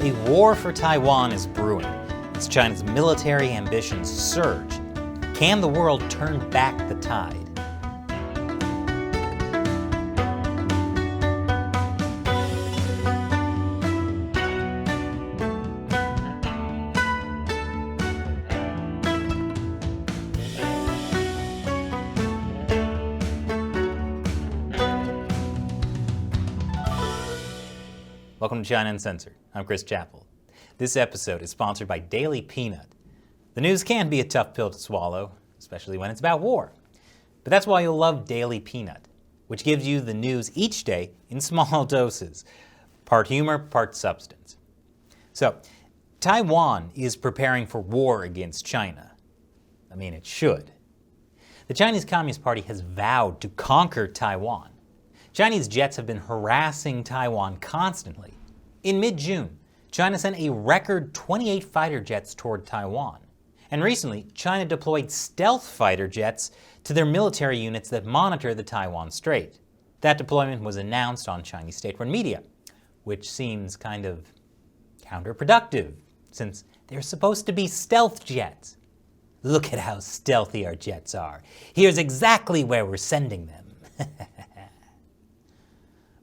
A war for Taiwan is brewing as China's military ambitions surge. Can the world turn back the tide? Welcome to China Uncensored. I'm Chris Chappell. This episode is sponsored by Daily Peanut. The news can be a tough pill to swallow, especially when it's about war. But that's why you'll love Daily Peanut, which gives you the news each day in small doses, part humor, part substance. So, Taiwan is preparing for war against China. I mean, it should. The Chinese Communist Party has vowed to conquer Taiwan. Chinese jets have been harassing Taiwan constantly. In mid-June, China sent a record 28 fighter jets toward Taiwan. And recently, China deployed stealth fighter jets to their military units that monitor the Taiwan Strait. That deployment was announced on Chinese state-run media, which seems kind of counterproductive, since they're supposed to be stealth jets. Look at how stealthy our jets are. Here's exactly where we're sending them.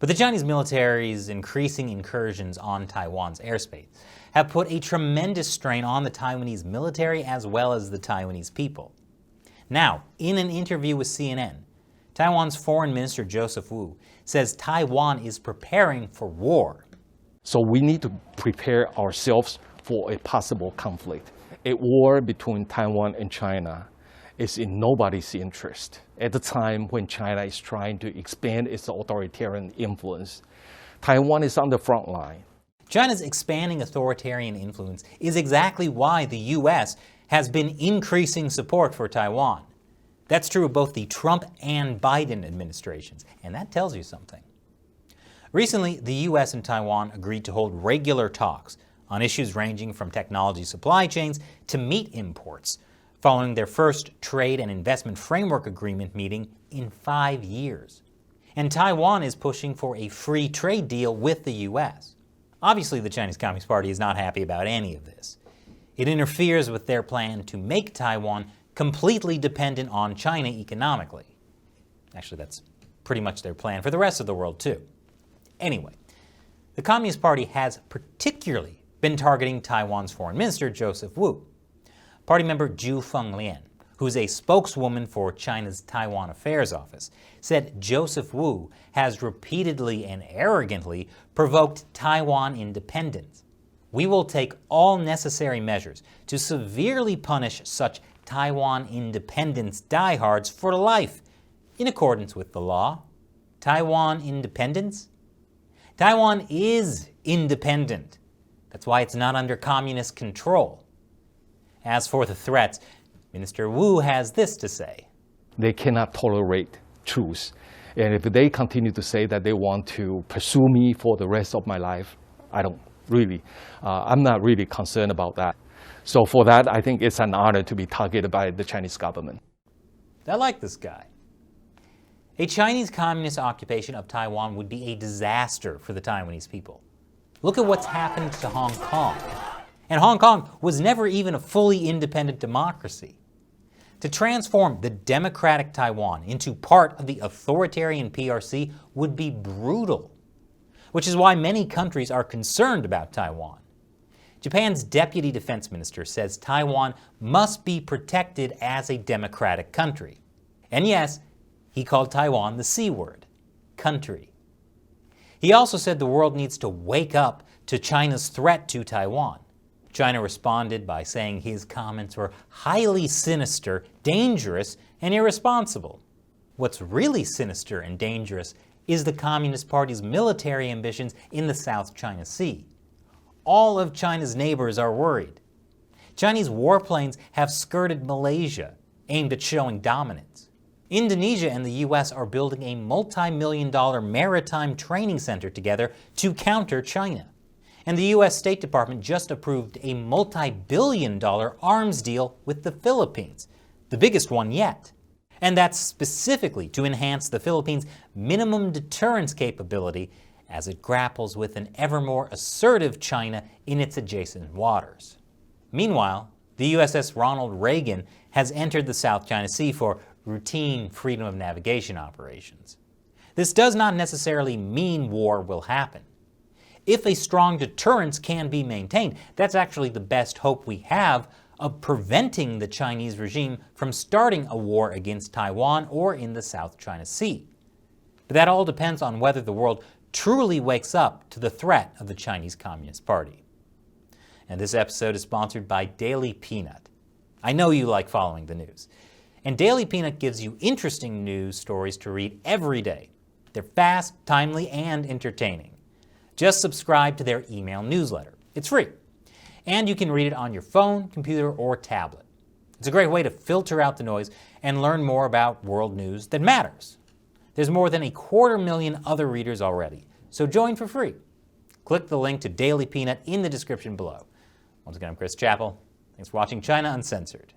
But the Chinese military's increasing incursions on Taiwan's airspace have put a tremendous strain on the Taiwanese military as well as the Taiwanese people. Now, in an interview with CNN, Taiwan's Foreign Minister Joseph Wu says Taiwan is preparing for war. So we need to prepare ourselves for a possible conflict. A war between Taiwan and China is in nobody's interest. At the time when China is trying to expand its authoritarian influence, Taiwan is on the front line. China's expanding authoritarian influence is exactly why the U.S. has been increasing support for Taiwan. That's true of both the Trump and Biden administrations, and that tells you something. Recently, the U.S. and Taiwan agreed to hold regular talks on issues ranging from technology supply chains to meat imports, following their first trade and investment framework agreement meeting in 5 years. And Taiwan is pushing for a free trade deal with the U.S. Obviously, the Chinese Communist Party is not happy about any of this. It interferes with their plan to make Taiwan completely dependent on China economically. Actually, that's pretty much their plan for the rest of the world, too. Anyway, the Communist Party has particularly been targeting Taiwan's Foreign Minister, Joseph Wu. Party member Zhu Fenglian, who's a spokeswoman for China's Taiwan Affairs Office, said Joseph Wu has repeatedly and arrogantly provoked Taiwan independence. We will take all necessary measures to severely punish such Taiwan independence diehards for life, in accordance with the law. Taiwan independence? Taiwan is independent. That's why it's not under communist control. As for the threats, Minister Wu has this to say. They cannot tolerate truth. And if they continue to say that they want to pursue me for the rest of my life, I'm not really concerned about that. So for that, I think it's an honor to be targeted by the Chinese government. I like this guy. A Chinese communist occupation of Taiwan would be a disaster for the Taiwanese people. Look at what's happened to Hong Kong. And Hong Kong was never even a fully independent democracy. To transform the democratic Taiwan into part of the authoritarian PRC would be brutal, which is why many countries are concerned about Taiwan. Japan's deputy defense minister says Taiwan must be protected as a democratic country. And yes, he called Taiwan the C word, country. He also said the world needs to wake up to China's threat to Taiwan. China responded by saying his comments were highly sinister, dangerous, and irresponsible. What's really sinister and dangerous is the Communist Party's military ambitions in the South China Sea. All of China's neighbors are worried. Chinese warplanes have skirted Malaysia, aimed at showing dominance. Indonesia and the U.S. are building a multi-million-dollar maritime training center together to counter China. And the U.S. State Department just approved a multi-billion-dollar arms deal with the Philippines, the biggest one yet. And that's specifically to enhance the Philippines' minimum deterrence capability as it grapples with an ever more assertive China in its adjacent waters. Meanwhile, the USS Ronald Reagan has entered the South China Sea for routine freedom of navigation operations. This does not necessarily mean war will happen. If a strong deterrence can be maintained, that's actually the best hope we have of preventing the Chinese regime from starting a war against Taiwan or in the South China Sea. But that all depends on whether the world truly wakes up to the threat of the Chinese Communist Party. And this episode is sponsored by Daily Peanut. I know you like following the news. And Daily Peanut gives you interesting news stories to read every day. They're fast, timely, and entertaining. Just subscribe to their email newsletter. It's free. And you can read it on your phone, computer, or tablet. It's a great way to filter out the noise and learn more about world news that matters. There's more than 250,000 other readers already, so join for free. Click the link to Daily Peanut in the description below. Once again, I'm Chris Chappell. Thanks for watching China Uncensored.